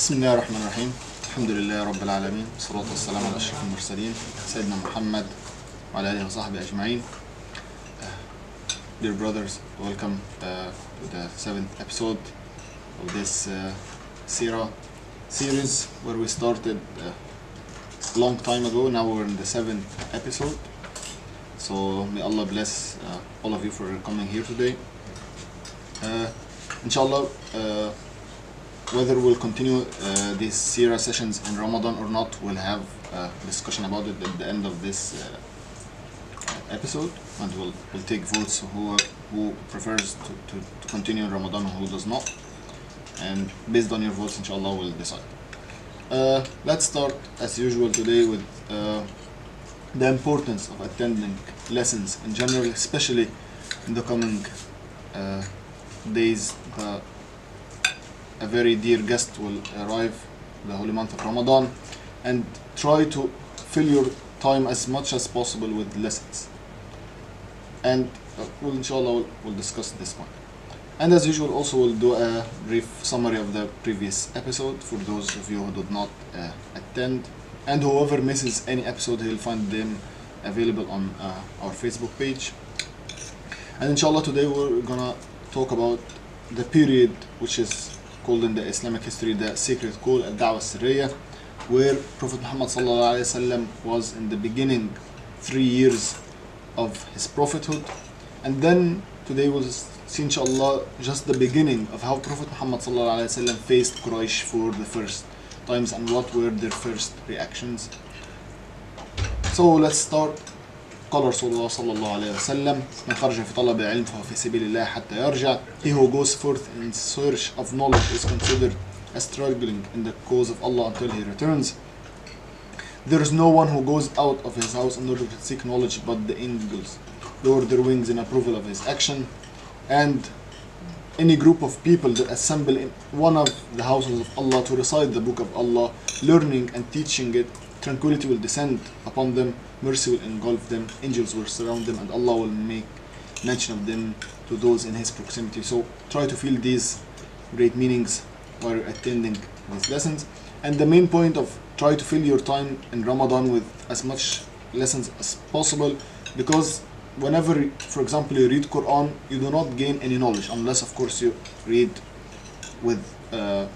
بسم الله الرحمن الرحيم. الحمد لله رب العالمين، والصلاة والسلام على أشرف المرسلين سيدنا محمد وعلى آله وصحبه أجمعين. Dear brothers, welcome to the 7th episode of this Seerah series where we started a long time ago. Now we're in the 7th episode. So may Allah bless all of you for coming here today. Inshallah, whether we'll continue these Seerah sessions in Ramadan or not, we'll have a discussion about it at the end of this episode, and we'll take votes who prefers to continue in Ramadan and who does not, and based on your votes, inshallah, we'll decide. Let's start as usual today with the importance of attending lessons in general, especially in the coming days. A very dear guest will arrive, the holy month of Ramadan, and try to fill your time as much as possible with lessons. And inshallah we'll discuss this point. And as usual, also we'll do a brief summary of the previous episode for those of you who did not attend, and whoever misses any episode, he'll find them available on our Facebook page. And inshallah today we're gonna talk about the period which is called in the Islamic history the sacred call, al-Da'wah al-Sirriya, where Prophet Muhammad sallallahu alaihi wasallam was in the beginning 3 years of his prophethood. And then today we'll see inshallah just the beginning of how Prophet Muhammad sallallahu alaihi wasallam faced Quraysh for the first times and what were their first reactions. So let's start. قال رسول الله صلى الله عليه وسلم من خرج في طلب العلم فهو في سبيل الله حتى يرجع. He who goes forth in search of knowledge is considered as struggling in the cause of Allah until he returns. There is no one who goes out of his house in order to seek knowledge but the angels lower their wings in approval of his action. And any group of people that assemble in one of the houses of Allah to recite the book of Allah, learning and teaching it, tranquility will descend upon them, mercy will engulf them, angels will surround them, and Allah will make mention of them to those in His proximity. So try to feel these great meanings while attending these lessons. And the main point of try to fill your time in Ramadan with as much lessons as possible, because whenever, for example, you read Quran, you do not gain any knowledge unless, of course, you read with the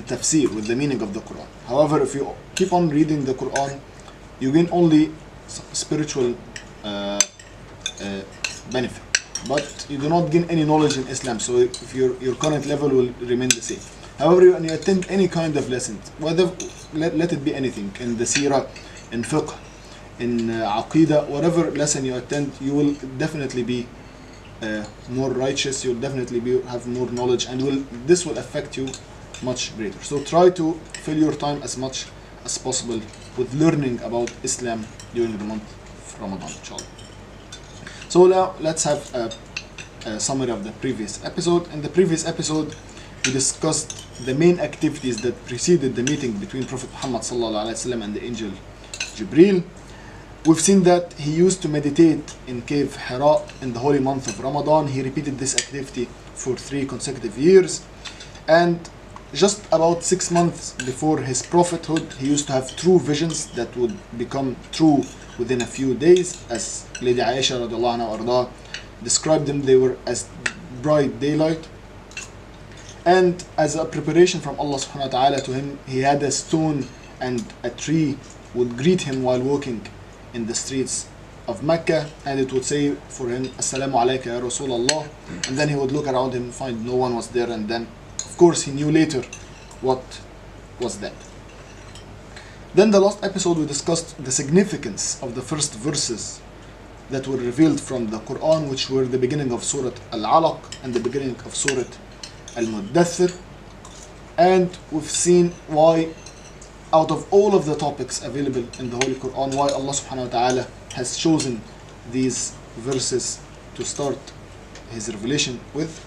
tafsir, with the meaning of the Quran. However, if you keep on reading the Quran, you gain only spiritual benefit, but you do not gain any knowledge in Islam. So if your current level will remain the same. However, when you attend any kind of lesson, whether let it be anything, in the Seerah, in fiqh, in aqidah, whatever lesson you attend, you will definitely be more righteous. You'll definitely have more knowledge, and this will affect you much greater. So try to fill your time as much as possible with learning about Islam during the month of Ramadan, inshallah. So now let's have a summary of the previous episode. In the previous episode, we discussed the main activities that preceded the meeting between Prophet Muhammad sallallahu alaihi wasallam and the angel Jibreel. We've seen that he used to meditate in cave Hira in the holy month of Ramadan. He repeated this activity for 3 consecutive years, and just about 6 months before his prophethood, he used to have true visions that would become true within a few days. As Lady Aisha radiallahu anha arda described them, they were as bright daylight. And as a preparation from Allah subhanahu wa ta'ala to him, he had a stone and a tree would greet him while walking in the streets of Mecca, and it would say for him, Assalamu alayka ya Rasulallah, and then he would look around him and find no one was there, and then of course he knew later what was that. Then the last episode we discussed the significance of the first verses that were revealed from the Quran, which were the beginning of Surah Al-Alaq and the beginning of Surah Al-Muddathir. And we've seen why, out of all of the topics available in the Holy Quran, why Allah subhanahu wa ta'ala has chosen these verses to start His revelation with.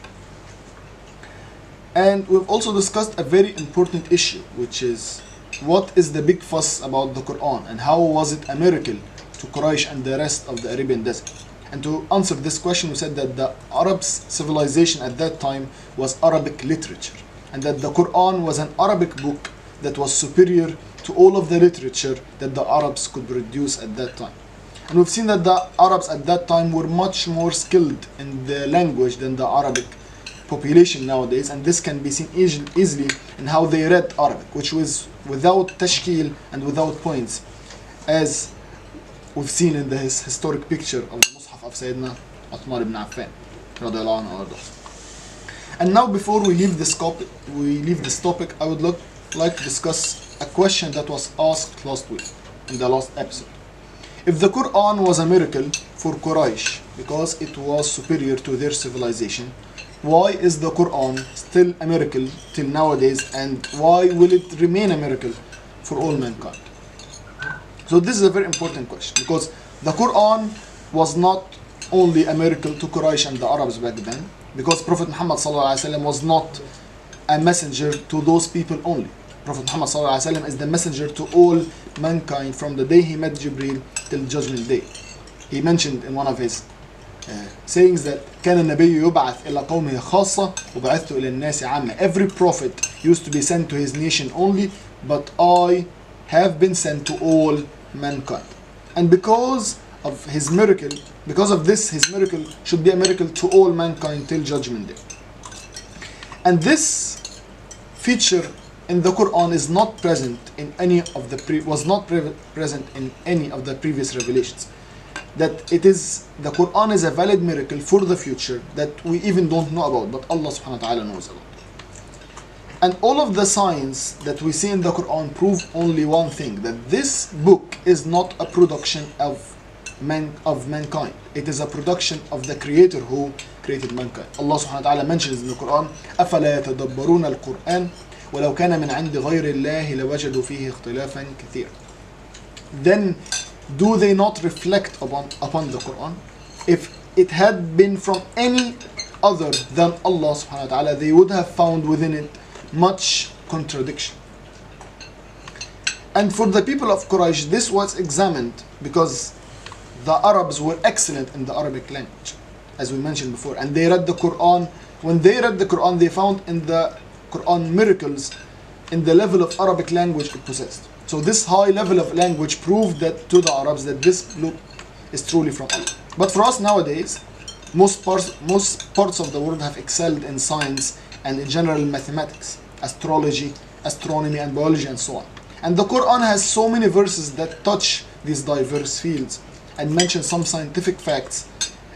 And we've also discussed a very important issue, which is what is the big fuss about the Quran and how was it a miracle to Quraysh and the rest of the Arabian desert. And to answer this question, we said that the Arabs' civilization at that time was Arabic literature. and that the Quran was an Arabic book that was superior to all of the literature that the Arabs could produce at that time. And we've seen that the Arabs at that time were much more skilled in the language than the Arabic population nowadays, and this can be seen easily in how they read Arabic, which was without tashkil and without points, as we've seen in the historic picture of the Mus'haf of Sayyidina Uthman ibn Affan radiallahu anhu. And now, before we leave this topic, I would like to discuss a question that was asked last week in the last episode. If the Quran was a miracle for Quraysh because it was superior to their civilization, why is the Quran still a miracle till nowadays, and why will it remain a miracle for all mankind? So this is a very important question, because the Quran was not only a miracle to Quraysh and the Arabs back then, because Prophet Muhammad ﷺ was not a messenger to those people only. Prophet Muhammad ﷺ is the messenger to all mankind from the day he met Jibreel till Judgment Day. He mentioned in one of his sayings that كان النبي يبعث إلى قومه خاصة وبعثت إلى الناس عامة. Every prophet used to be sent to his nation only, but I have been sent to all mankind. And because of his miracle, because of this, his miracle should be a miracle to all mankind till Judgment Day. And this feature in the Quran is not present in any of the present in any of the previous revelations. That the Quran is a valid miracle for the future that we even don't know about, but Allah subhanahu wa ta'ala knows about. And all of the signs that we see in the Quran prove only one thing, that this book is not a production of mankind. It is a production of the Creator who created mankind. Allah subhanahu wa ta'ala mentions in the Quran, أَفَلَا يَتَدَبَّرُونَ الْقُرْآنَ وَلَوْ كَانَ مِنْ عِنْدِ غَيْرِ اللَّهِ لَوَجَدُوا فِيهِ اخْتِلَافًا كَثِيرًا. Then, do they not reflect upon the Quran? If it had been from any other than Allah subhanahu wa ta'ala, they would have found within it much contradiction. And for the people of Quraysh, this was examined because the Arabs were excellent in the Arabic language, as we mentioned before, and they read the Quran. When they read the Quran, they found in the Quran miracles in the level of Arabic language it possessed. So this high level of language proved that to the Arabs that this book is truly from Allah. But for us nowadays, most parts of the world have excelled in science and in general mathematics, astrology, astronomy and biology and so on. And the Quran has so many verses that touch these diverse fields and mention some scientific facts.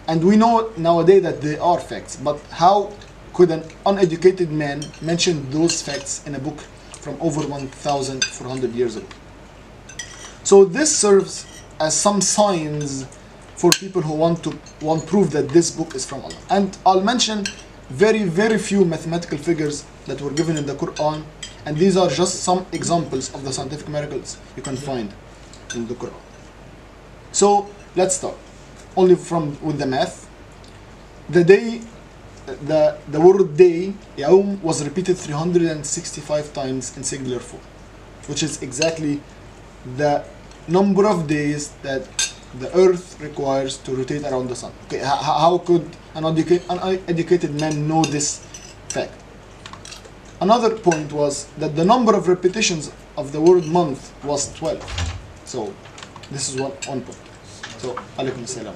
And we know nowadays that they are facts, but how could an uneducated man mention those facts in a book from over 1,400 years ago? So this serves as some signs for people who want proof that this book is from Allah. And I'll mention very few mathematical figures that were given in the Quran, and these are just some examples of the scientific miracles you can find in the Quran. So let's start only with the math. The word day, يوم, was repeated 365 times in singular form, which is exactly the number of days that the earth requires to rotate around the sun. Okay, how could an uneducated man know this fact? Another point was that the number of repetitions of the word month was 12. So this is one point. So alaykum assalam.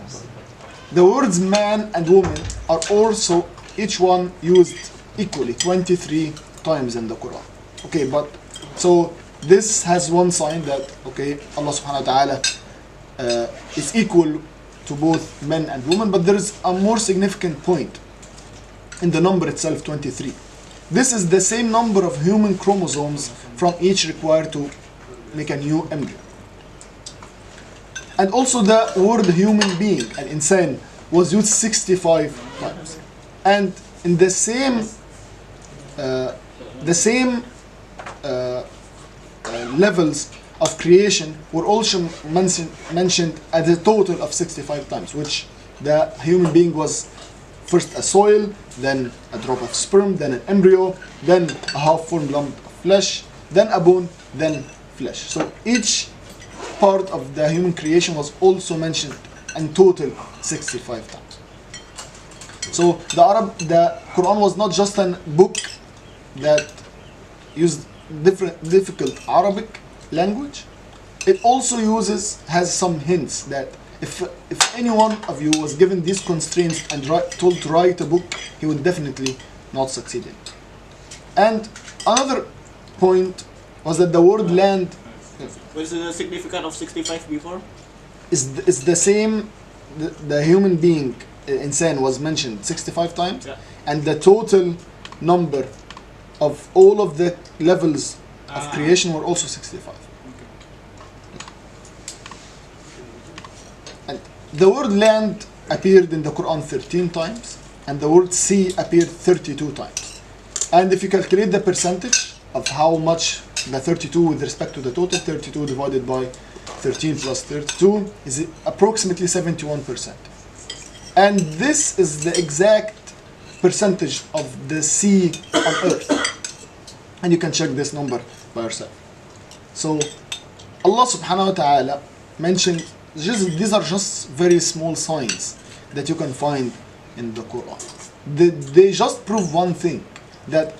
The words man and woman are also each one used equally 23 times in the Quran. Okay, but so this has one sign that okay, Allah subhanahu wa ta'ala is equal to both men and women, but there is a more significant point in the number itself, 23. This is the same number of human chromosomes from each required to make a new embryo. And also the word human being, an insan, was used 65 times. And in the same levels of creation were also mentioned at a total of 65 times, which the human being was first a soil, then a drop of sperm, then an embryo, then a half-formed lump of flesh, then a bone, then flesh. So each part of the human creation was also mentioned in total 65 times. So the Quran was not just a book that use difficult Arabic language. It also has some hints that if any one of you was given these constraints and told to write a book, he would definitely not succeed in it. And another point was that the word land What is the significance of 65 before? is the same. The human being, insan, was mentioned 65 times, Yeah. and the total number of all of the levels of creation were also 65. And the word land appeared in the Quran 13 times, and the word sea appeared 32 times. And if you calculate the percentage of how much the 32 with respect to the total, 32 divided by 13 plus 32 is approximately 71%. And this is the exact percentage of the sea on earth. And you can check this number by yourself. So Allah subhanahu wa ta'ala mentioned these are just very small signs that you can find in the Quran. They just prove one thing, that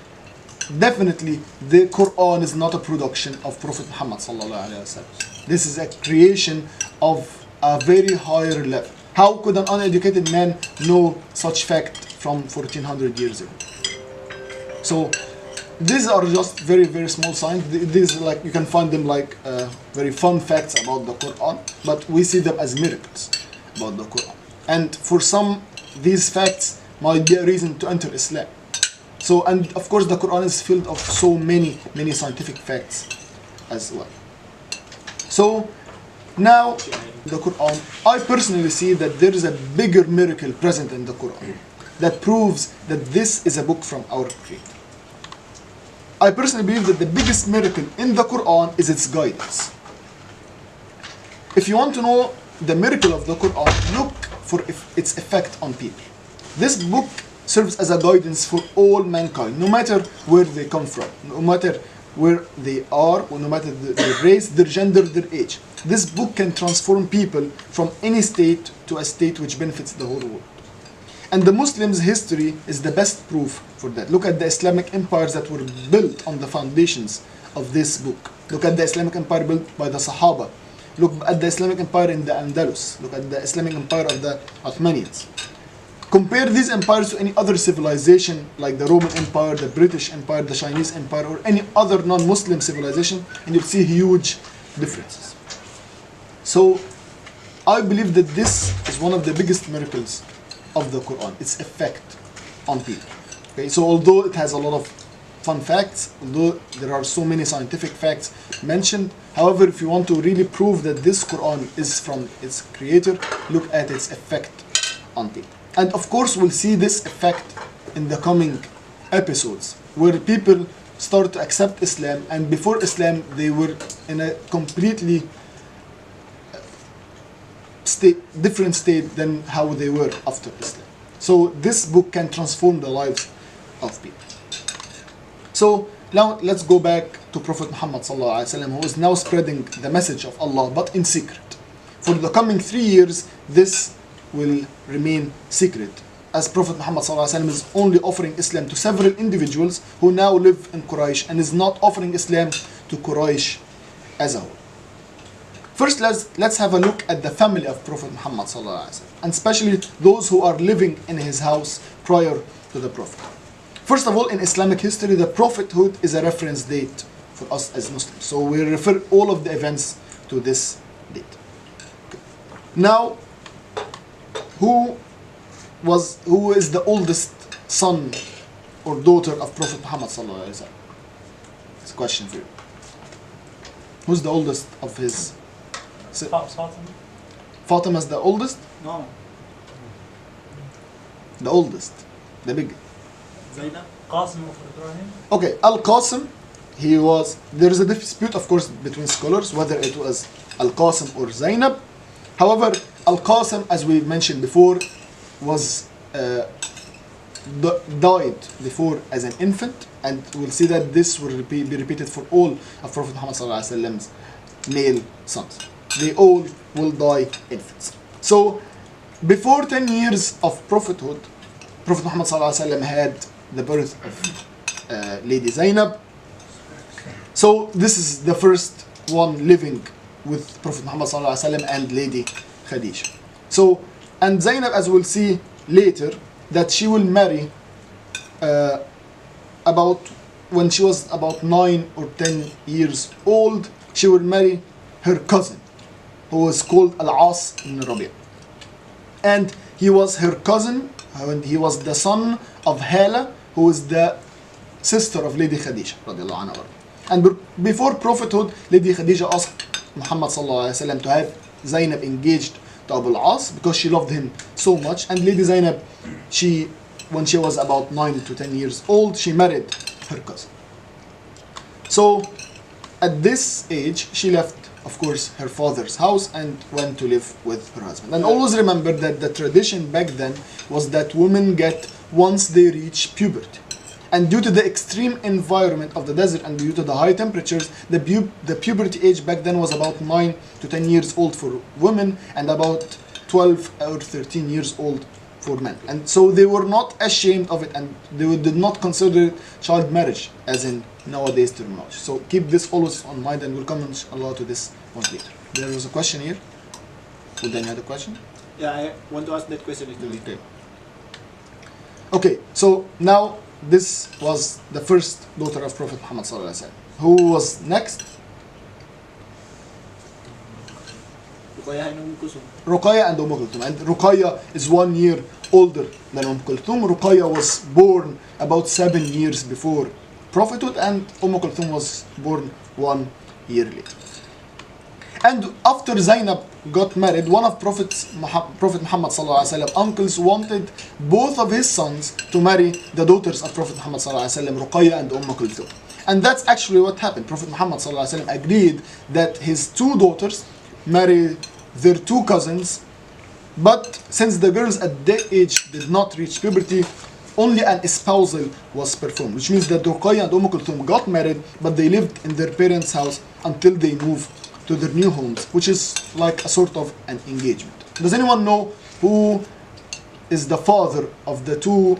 definitely the Quran is not a production of Prophet Muhammad sallallahu alaihi wasallam. This is a creation of a very higher level. How could an uneducated man know such fact from 1400 years ago? So these are just very, very small signs. These, like, you can find them like very fun facts about the Quran, but we see them as miracles about the Quran. And for some, these facts might be a reason to enter Islam. So, and of course the Quran is filled of so many scientific facts as well. So now the Quran, I personally see that there is a bigger miracle present in the Quran that proves that this is a book from our Creator. I personally believe that the biggest miracle in the Quran is its guidance. If you want to know the miracle of the Quran, look for its effect on people. This book serves as a guidance for all mankind, no matter where they come from, no matter where they are, or no matter their race, their gender, their age. This book can transform people from any state to a state which benefits the whole world. And the Muslims' history is the best proof for that. Look at the Islamic empires that were built on the foundations of this book. Look at the Islamic empire built by the Sahaba. Look at the Islamic empire in the Andalus. Look at the Islamic empire of the Ottomanians. Compare these empires to any other civilization like the Roman Empire, the British Empire, the Chinese Empire, or any other non-Muslim civilization, and you'll see huge differences. So I believe that this is one of the biggest miracles of the Quran, its effect on people. Okay, so although it has a lot of fun facts, although there are so many scientific facts mentioned, however, if you want to really prove that this Quran is from its creator, look at its effect on people. And of course, we'll see this effect in the coming episodes, where people start to accept Islam, and before Islam, they were in a completely different state than how they were after Islam. So this book can transform the lives of people. So now let's go back to Prophet Muhammad sallallahu alaihi wasallam, who is now spreading the message of Allah, but in secret. For the coming 3 years, this will remain secret, as Prophet Muhammad sallallahu alaihi wasallam is only offering Islam to several individuals who now live in Quraysh, and is not offering Islam to Quraysh as a whole. First, let's have a look at the family of Prophet Muhammad sallallahu alaihi wasallam, and especially those who are living in his house prior to the Prophet. First of all, in Islamic history, the prophethood is a reference date for us as Muslims. So we refer all of the events to this date. Okay. Now, who is the oldest son or daughter of Prophet Muhammad sallallahu alaihi wasallam? It's a question for you. Who's the oldest of his? Fatima. Fatima is the oldest? No. The oldest. The big. Zainab? Qasim of Ibrahim. Okay, Al-Qasim, there is a dispute, of course, between scholars whether it was Al-Qasim or Zainab. However, Al-Qasim, as we mentioned before, was died before as an infant, and we'll see that this will be repeated for all of Prophet Muhammad sallallahu alaihi wasallam's male sons. They all will die infants. So, before 10 years of prophethood, Prophet Muhammad sallallahu alaihi wasallam had the birth of Lady Zainab. So this is the first one living with Prophet Muhammad sallallahu alaihi wasallam and Lady Khadija. So, and Zainab, as we'll see later, that she will marry about when she was about 9 or 10 years old. She will marry her cousin, who was called Al-As ibn Rabi'. And he was her cousin, and he was the son of Hala, who is the sister of Lady Khadija radiallahu anha. And before prophethood, Lady Khadija asked Muhammad sallallahu alaihi wasallam to have Zainab engaged to Abu al-As because she loved him so much. And Lady Zainab, when she was about 9 to 10 years old, she married her cousin. So at this age, she left, of course, her father's house and went to live with her husband. And always remember that the tradition back then was that women get once they reach puberty. And due to the extreme environment of the desert and due to the high temperatures, the puberty age back then was about 9 to 10 years old for women and about 12 or 13 years old for men. And so they were not ashamed of it, and they did not consider it child marriage as in nowadays terminology. So keep this always on mind, and we'll come inshallah to this one later. There was a question here. Would any other question? Yeah, I want to ask that question actually. Okay, so now this was the first daughter of Prophet Muhammad sallallahu alaihi wasallam. Who was next? Ruqayya and Kulthum. And Ruqayya is 1 year older than Kulthum. Ruqayya was born about 7 years before prophethood, and Kulthum was born 1 year later. And after Zainab got married, one of Prophet Muhammad sallallahu alaihi wasallam uncles wanted both of his sons to marry the daughters of Prophet Muhammad sallallahu alaihi wasallam, Ruqayya and Kulthum. And that's actually what happened. Prophet Muhammad sallallahu alaihi wasallam agreed that his 2 daughters marry their 2 cousins, but since the girls at that age did not reach puberty, only an espousal was performed, which means that Ruqayya and Kulthum got married, but they lived in their parents' house until they moved to their new homes, which is like a sort of an engagement. Does anyone know who is the father of the two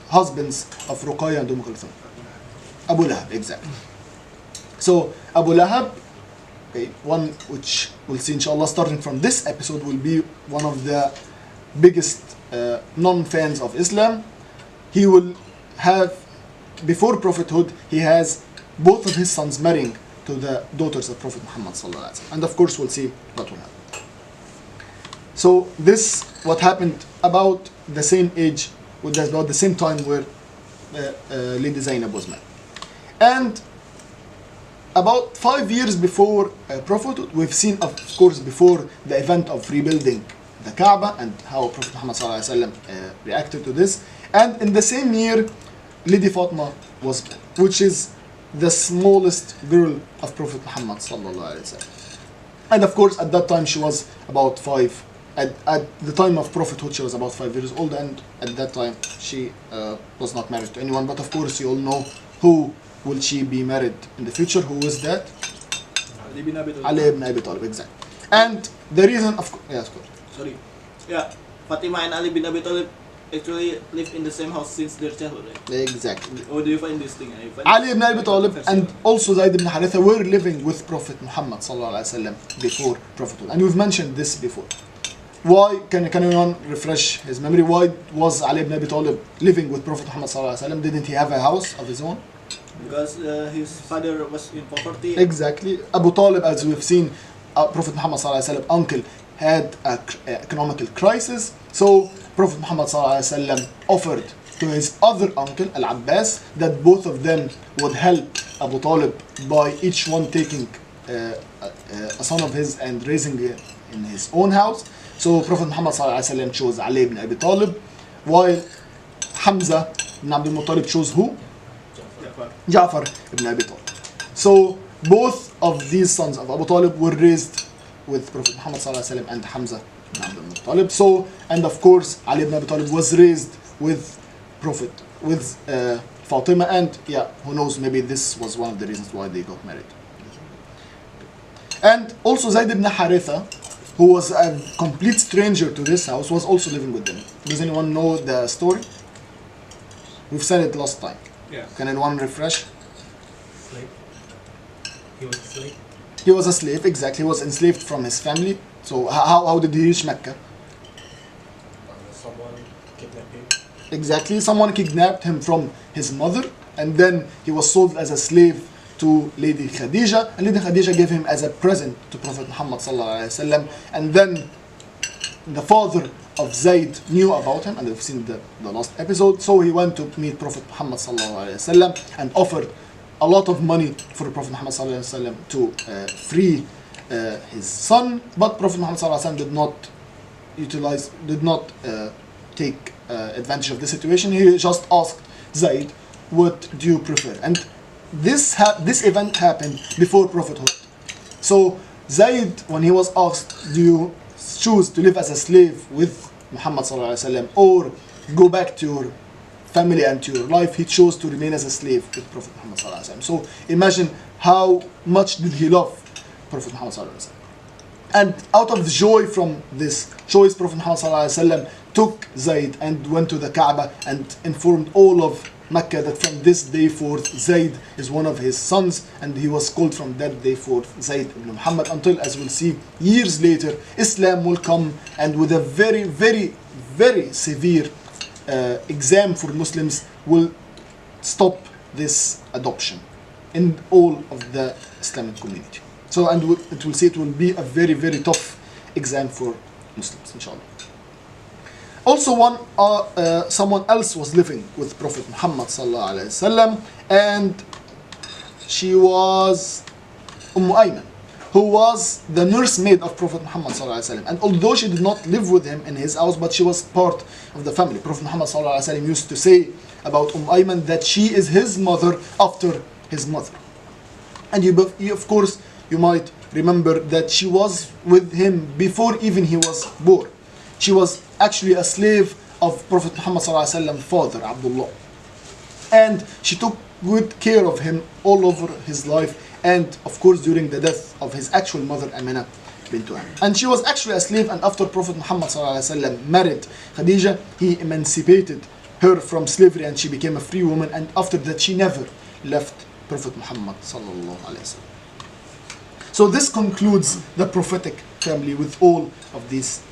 husbands of Ruqayya and Kulthum? Abu Lahab, exactly. So Abu Lahab, okay, one which we'll see inshallah starting from this episode, will be one of the biggest non-fans of Islam. He will have, before prophethood, he has both of his sons marrying to the daughters of Prophet Muhammad sallallahu alaihi wasallam. And of course we'll see what will happen. So this what happened about the same age, about the same time where Lady Zainab was married. And about 5 years before prophethood, we've seen of course before the event of rebuilding the Kaaba and how Prophet Muhammad sallallahu alaihi wasallam reacted to this. And in the same year, Lady Fatima was born, which is the smallest girl of Prophet Muhammad sallallahu alaihi wasallam. And of course, at that time she was about 5. At the time of prophethood, she was about 5 years old, and at that time she was not married to anyone. But of course, you all know who will she be married in the future. Who is that? Ali ibn Abi Talib, exactly. And the reason, of course, yes, of course. Sorry. Yeah, Fatima and Ali bin Abi Talib actually live in the same house since their childhood, right? Exactly. How do you find this thing? Ali ibn Abi Talib and also Zayd ibn Haritha were living with Prophet Muhammad sallallahu alaihi wasallam before prophethood, and we've mentioned this before. Why can anyone refresh his memory? Why was Ali ibn Abi Talib living with Prophet Muhammad sallallahu alaihi wasallam? Didn't he have a house of his own? Because his father was in poverty. Exactly. Abu Talib, as we've seen, Prophet Muhammad sallallahu alaihi wasallam uncle had an economical crisis, so Prophet Muhammad ﷺ offered to his other uncle, Al-Abbas, that both of them would help Abu Talib by each one taking a son of his and raising it in his own house. So Prophet Muhammad ﷺ chose Ali ibn Abi Talib, while Hamza ibn Abdul Muttalib chose who? Ja'far ibn Abi Talib. So both of these sons of Abu Talib were raised with Prophet Muhammad ﷺ and Hamza ibn Abdul Muttalib. So, and of course, Ali ibn Abi Talib was raised with Prophet, with Fatima, and yeah, who knows, maybe this was one of the reasons why they got married. And also Zayd ibn Haritha, who was a complete stranger to this house, was also living with them. Does anyone know the story? We've said it last time. Yes. Can anyone refresh? Slave. He was a slave. He was a slave, exactly. He was enslaved from his family. So how did he reach Mecca? Someone kidnapped him. Exactly. Someone kidnapped him from his mother, and then he was sold as a slave to Lady Khadija, and Lady Khadija gave him as a present to Prophet Muhammad sallallahu alaihi wasallam. And then the father of Zayd knew about him, and we've seen the last episode. So he went to meet Prophet Muhammad sallallahu alaihi wasallam and offered a lot of money for Prophet Muhammad sallallahu alaihi wasallam to free his son. But Prophet Muhammad sallallahu alaihi wasallam did not take advantage of the situation. He just asked Zayd, "What do you prefer?" And this event happened before prophethood. So Zayd, when he was asked, "Do you choose to live as a slave with Muhammad sallallahu alaihi wasallam or go back to your family and to your life?" He chose to remain as a slave with Prophet Muhammad sallallahu alaihi wasallam. So imagine how much did he love Prophet Muhammad sallallahu alaihi wasallam. And out of the joy from this choice, Prophet Muhammad sallallahu alaihi wasallam took Zayd and went to the Kaaba and informed all of Mecca that from this day forth Zayd is one of his sons, and he was called from that day forth Zayd ibn Muhammad, until, as we'll see years later, Islam will come and with a very, very, very severe exam for Muslims will stop this adoption in all of the Islamic community. So, and it will say it will be a very, very tough exam for Muslims, inshallah. Also, someone else was living with Prophet Muhammad sallallahu alaihi wasallam, and she was Ayman, who was the nursemaid of Prophet Muhammad sallallahu alaihi wasallam. And although she did not live with him in his house, but she was part of the family. Prophet Muhammad sallallahu alaihi wasallam used to say about Ayman that she is his mother after his mother. And of course, you might remember that she was with him before even he was born. She was actually a slave of Prophet Muhammad sallallahu alaihi wasallam's father, Abdullah. And she took good care of him all over his life, and of course during the death of his actual mother, Amina bint Wahab. And she was actually a slave, and after Prophet Muhammad sallallahu alaihi wasallam married Khadija, he emancipated her from slavery and she became a free woman, and after that she never left Prophet Muhammad sallallahu alaihi wasallam. So this concludes the prophetic family with all of these.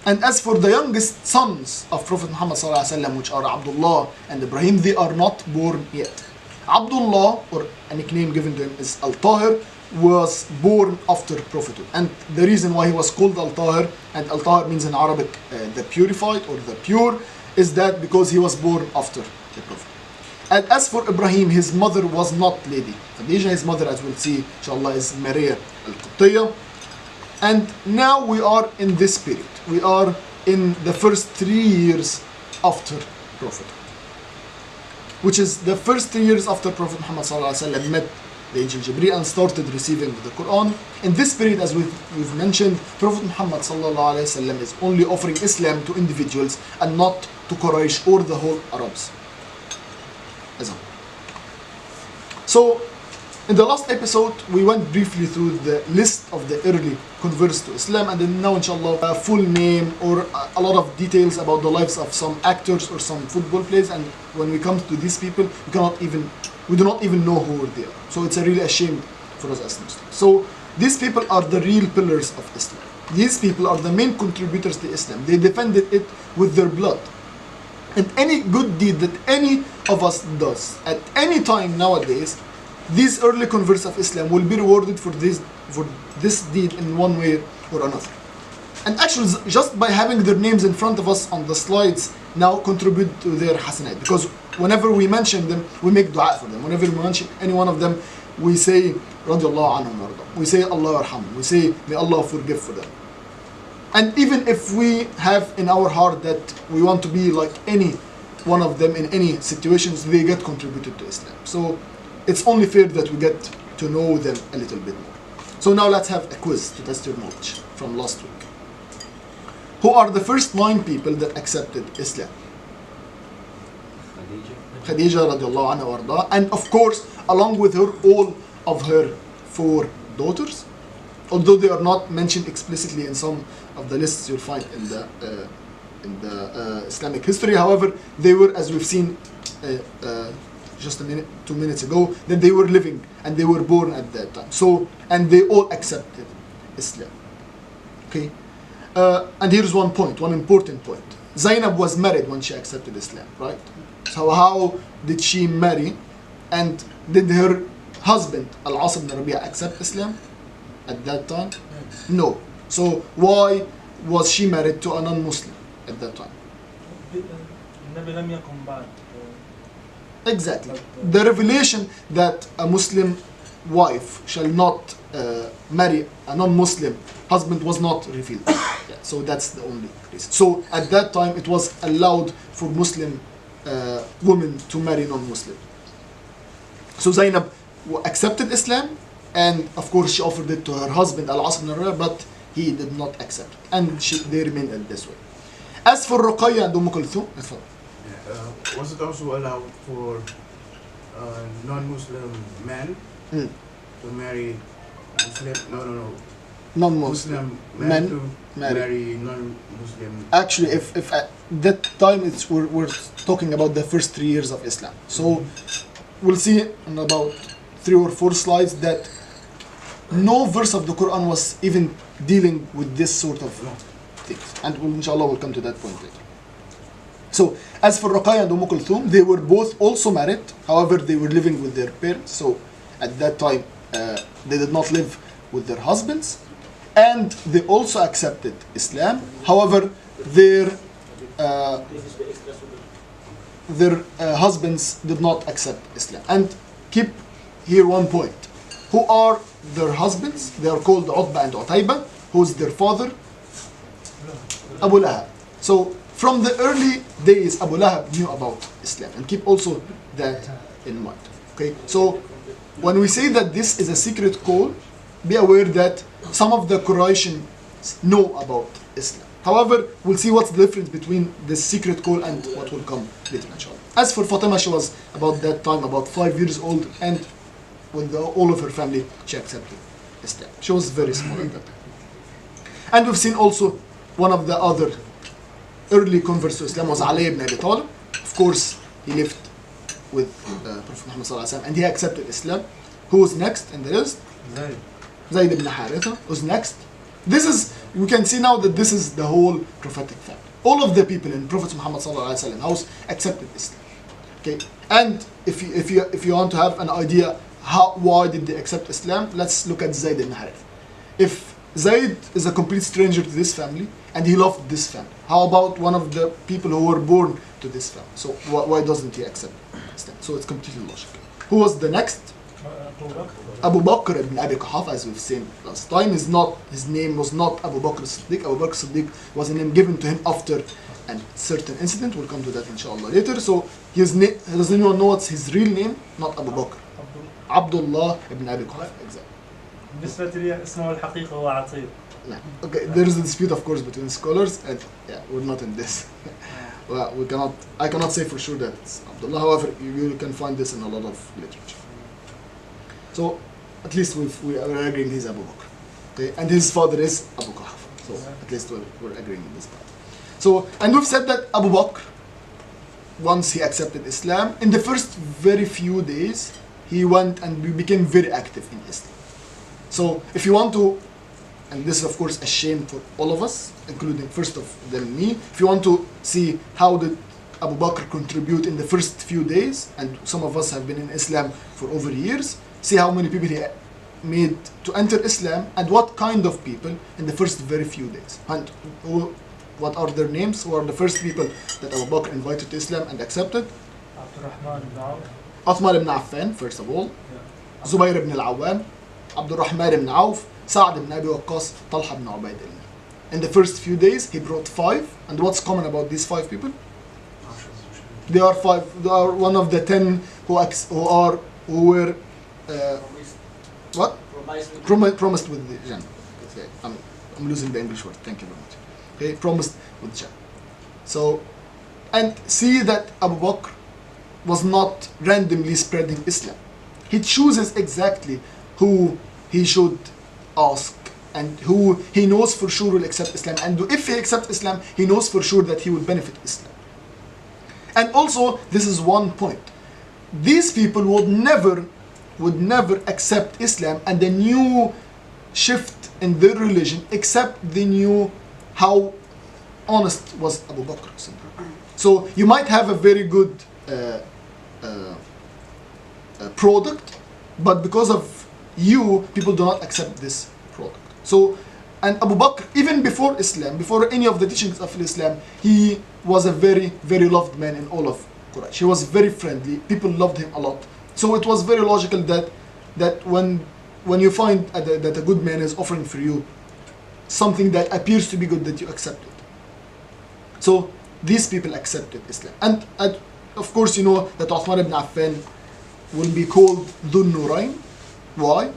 And as for the youngest sons of Prophet Muhammad sallallahu alaihi wasallam, which are Abdullah and Ibrahim, they are not born yet. Abdullah, or a nickname given to him, is Al-Tahir, was born after prophethood. And the reason why he was called Al-Tahir, and Al-Tahir means in Arabic the purified or the pure, is that because he was born after the prophet. And as for Ibrahim, his mother was not Lady Khadija. His mother, as we'll see, inshallah, is Maria al-Qibtiyya. And now we are in this period. We are in the first 3 years after prophethood, which is the first 3 years after Prophet Muhammad sallallahu alaihi wasallam met the angel Jibreel and started receiving the Quran. In this period, as we've mentioned, Prophet Muhammad sallallahu alaihi wasallam is only offering Islam to individuals and not to Quraysh or the whole Arabs. So, in the last episode, we went briefly through the list of the early converts to Islam, and then now, inshallah, a full name or a lot of details about the lives of some actors or some football players. And when we come to these people, we do not even know who they are. So it's really a shame for us as Muslims. So these people are the real pillars of Islam. These people are the main contributors to Islam. They defended it with their blood. And any good deed that any of us does at any time nowadays, these early converts of Islam will be rewarded for this deed in one way or another. And actually, just by having their names in front of us on the slides now contribute to their hasanat. Because whenever we mention them, we make dua for them. Whenever we mention any one of them, we say, Radiallahu anhum warda. We say, Allah yarhamhum. We say, may Allah forgive for them. And even if we have in our heart that we want to be like any one of them in any situations, they get contributed to Islam. So it's only fair that we get to know them a little bit more. So now let's have a quiz to test your knowledge from last week. Who are the first 9 people that accepted Islam? Khadija radiallahu anha warda. And of course, along with her, all of her 4 daughters. Although they are not mentioned explicitly in some of the lists you'll find in the Islamic history. However, they were, as we've seen just a minute, 2 minutes ago, that they were living and they were born at that time. So, and they all accepted Islam. Okay, and here's one point, one important point. Zainab was married when she accepted Islam, right? So how did she marry, and did her husband Al-As ibn Rabi'a accept Islam at that time? No. So why was she married to a non-Muslim at that time? النبي لم يكن بعد. Exactly. The revelation that a Muslim wife shall not marry a non-Muslim husband was not revealed. Yeah, so that's the only reason. So at that time it was allowed for Muslim women to marry non-Muslim. So Zainab accepted Islam, and of course she offered it to her husband Al-As ibn Rabi'a, but he did not accept it, and they remained in this way. As for Ruqayya and Kulthum, was it also allowed for non-Muslim men to marry Muslim? No. Non-Muslim men to marry non-Muslim. Actually, if at that time we're talking about the first 3 years of Islam. So we'll see in about 3 or 4 slides that no verse of the Quran was even dealing with this sort of things, and inshallah we'll come to that point later. So as for Ruqayya and Kulthum, they were both also married. However, they were living with their parents. So at that time, they did not live with their husbands, and they also accepted Islam. However, their husbands did not accept Islam. And keep here one point: who are their husbands? They are called Utbah and Utayba. Who's their father? Abu Lahab. So from the early days, Abu Lahab knew about Islam, and keep also that in mind. Okay, so when we say that this is a secret call, be aware that some of the Quraysh know about Islam. However, we'll see what's the difference between this secret call and what will come later, inshallah. As for Fatima, she was about that time, about 5 years old, and with all of her family, she accepted Islam. She was very small at that time. And we've seen also one of the other early converts to Islam was Ali ibn Abi Talib. Of course, he lived with Prophet Muhammad sallallahu alaihi wasallam, and he accepted Islam. Who was next in the list? Zayd ibn Haritha was next. This is, we can see now that this is the whole prophetic family. All of the people in Prophet Muhammad sallallahu alaihi wasallam house accepted Islam. Okay, and if you want to have an idea why did they accept Islam, let's look at Zayd ibn Haritha. If Zayd is a complete stranger to this family, and he loved this family, how about one of the people who were born to this family? So why doesn't he accept Islam? So it's completely logical. Who was the next? Abu Bakr ibn Abi Quhafa, as we've seen last time, his name was not Abu Bakr Siddiq. Abu Bakr Siddiq was a name given to him after a certain incident. We'll come to that inshallah later. So his name, does anyone know what's his real name? Not Abu Bakr. Abdullah ibn Abi Quhafa, exactly. بالنسبة لي اسمه الحقيقي هو عتيق. Okay, there is a dispute, of course, between scholars, and yeah, we're not in this. Well, I cannot say for sure that it's Abdullah. However, you can find this in a lot of literature. So at least we are agreeing he's Abu Bakr. Okay, and his father is Abu Quhafa. So at least we're agreeing in this part. So, and we've said that Abu Bakr, once he accepted Islam, in the first very few days, he went and became very active in Islam. So if you want to, and this is of course a shame for all of us, including first of them me, if you want to see how did Abu Bakr contribute in the first few days, and some of us have been in Islam for over years, see how many people he made to enter Islam, and what kind of people in the first very few days. And what are their names? Who are the first people that Abu Bakr invited to Islam and accepted? Uthman ibn Affan, first of all. Zubayr ibn al-Awwam. Abdul Rahman ibn Auf, Sa'd ibn Abi Waqqas, Talha ibn Ubaydillah. In the first few days, he brought 5. And what's common about these 5 people? They are 5. They are one of the 10 who were what? Promised with the Jannah. Okay, I'm losing the English word. Thank you very much. Okay, promised with Jannah. So, and see that Abu Bakr was not randomly spreading Islam. He chooses exactly who he should ask, and who he knows for sure will accept Islam. And if he accepts Islam, he knows for sure that he will benefit Islam. And also, this is one point. These people would never accept Islam and the new shift in their religion, except they knew how honest was Abu Bakr. So you might have a very good product, but because of you, people do not accept this product. So, and Abu Bakr, even before Islam, before any of the teachings of Islam, he was a very, very loved man in all of Quraysh. He was very friendly. People loved him a lot. So it was very logical that when you find that a good man is offering for you something that appears to be good, that you accept it. So these people accepted Islam. And of course, you know that Uthman ibn Affan will be called Dhun Nurayn. Why?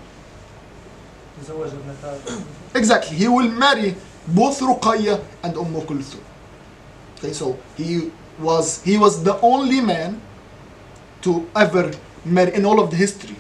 تزوج ابنتان. Exactly. He will marry both Ruqayya and Kulthum. Okay, so he was the only man to ever marry in all of the history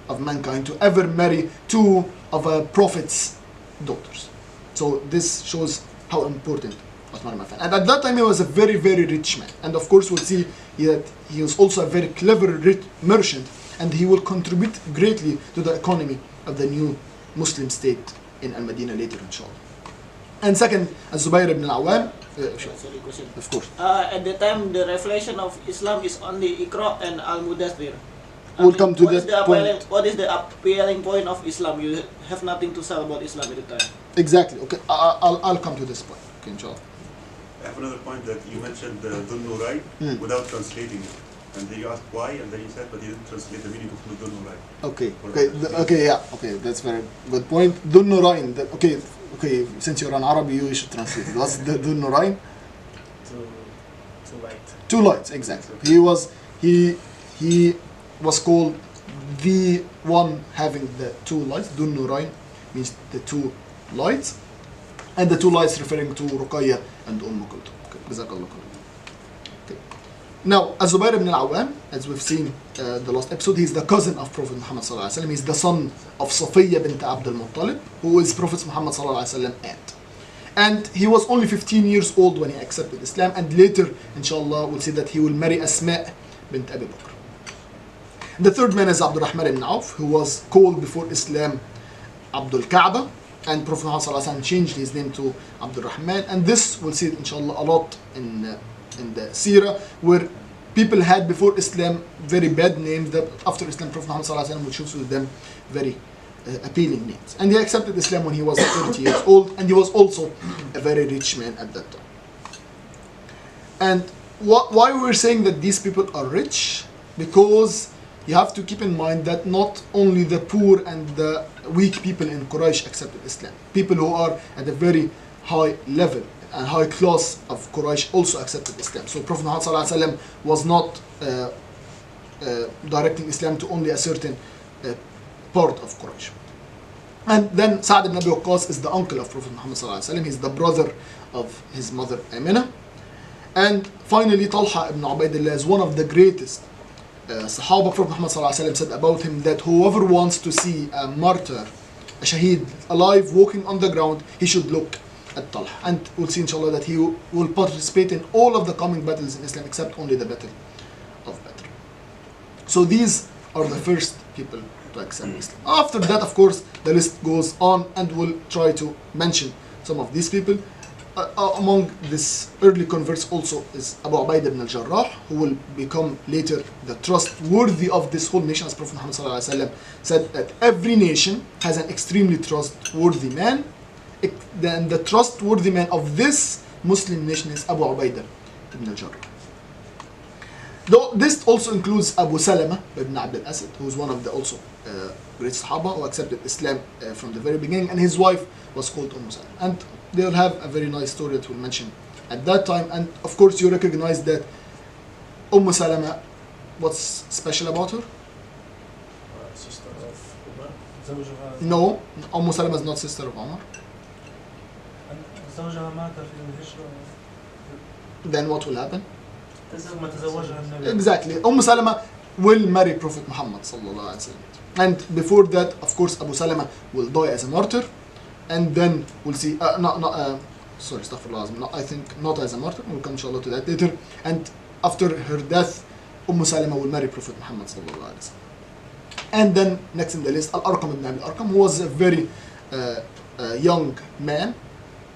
of mankind to ever marry two of a prophet's daughters. So this shows how important Uthman ibn Affan. And at that time he was a very, very rich man. And of course we'll see that he was also a very clever rich merchant, and he will contribute greatly to the economy of the new Muslim state in Al-Madinah later, inshallah. And second, Az-Zubayr ibn al-Awwam. Sorry, question. Of course. At the time, the revelation of Islam is only Iqra and Al-Mudaththir. We'll come to that point. What is the appealing point of Islam? You have nothing to sell about Islam at the time. Exactly. Okay, I'll come to this point. Okay, inshallah. I have another point that you mentioned Dhun Nurayn without translating it. And then you asked why, and then you said, but you didn't translate the meaning of Dhun Nurayn. Okay, yeah, okay, that's very good point. Dhun Nurayn, okay, since you're an Arabi, you should translate it. What's the Dhun Nurayn? Too light. Two lights, exactly. He was called the one having the two lights. Dhun Nurayn means the two lights, and the two lights referring to Ruqayya and Kulthum. Okay, Jazakallah khair. Now, Az-Zubayr ibn al-Awwam, as we've seen the last episode, he's the cousin of Prophet Muhammad sallallahu alaihi wasallam. He's the son of Safiya bint Abd al-Muttalib, who is Prophet Muhammad sallallahu alaihi wasallam aunt. And he was only 15 years old when he accepted Islam, and later, inshallah, we'll see that he will marry Asma bint Abi Bakr. The third man is Abdul Rahman ibn Auf, who was called before Islam Abdul Kaaba, and Prophet Muhammad sallallahu alaihi wasallam changed his name to Abdul Rahman, and this we'll see it, inshallah, a lot in the Seerah, where people had before Islam very bad names that after Islam Prophet Muhammad sallallahu alaihi wasallam would choose with them very appealing names. And he accepted Islam when he was 30 years old, and he was also a very rich man at that time. And why we're saying that these people are rich? Because you have to keep in mind that not only the poor and the weak people in Quraysh accepted Islam. People who are at a very high level and high class of Quraysh also accepted Islam. So Prophet Muhammad sallallahu alaihi wasallam was not directing Islam to only a certain part of Quraysh. And then Sa'd ibn Abi Waqqas is the uncle of Prophet Muhammad sallallahu alaihi wasallam. He's the brother of his mother Amina. And finally, Talha ibn Ubaidillah is one of the greatest Sahaba. Prophet Muhammad sallallahu alaihi wasallam said about him that whoever wants to see a martyr, a shaheed, alive, walking on the ground, he should look at Talha. And we'll see inshallah that he will participate in all of the coming battles in Islam except only the battle of Badr. So these are the first people to accept Islam. After that, of course, the list goes on, and we'll try to mention some of these people. Among these early converts also is Abu Ubaidah ibn al-Jarrah, who will become later the trustworthy of this whole nation, as Prophet Muhammad sallallahu alaihi wasallam said that every nation has an extremely trustworthy man. Then the trustworthy man of this Muslim nation is Abu Ubaidah ibn al-Jarrah. Though this also includes Abu Salama ibn Abd al-Asad, who is one of the also great Sahaba who accepted Islam from the very beginning, and his wife was called Salama. And they'll have a very nice story that we'll mention at that time. And of course you recognize that Salama, what's special about her? Sister of Umar. زوجها. No, Salama is not sister of Umar. زوجها مات في الهجرة. Then what will happen? ثم تزوجها النبي. Exactly. Salama will marry Prophet Muhammad sallallahu alaihi wasallam. And before that, of course, Abu Salama will die as a martyr, and then we'll see. Sorry, astaghfirullah. I think not as a martyr. We'll come inshallah to that later. And after her death, Salama will marry Prophet Muhammad sallallahu alaihi wasallam. And then next in the list, Al-Arqam ibn Abi Al-Arqam, who was a very young man.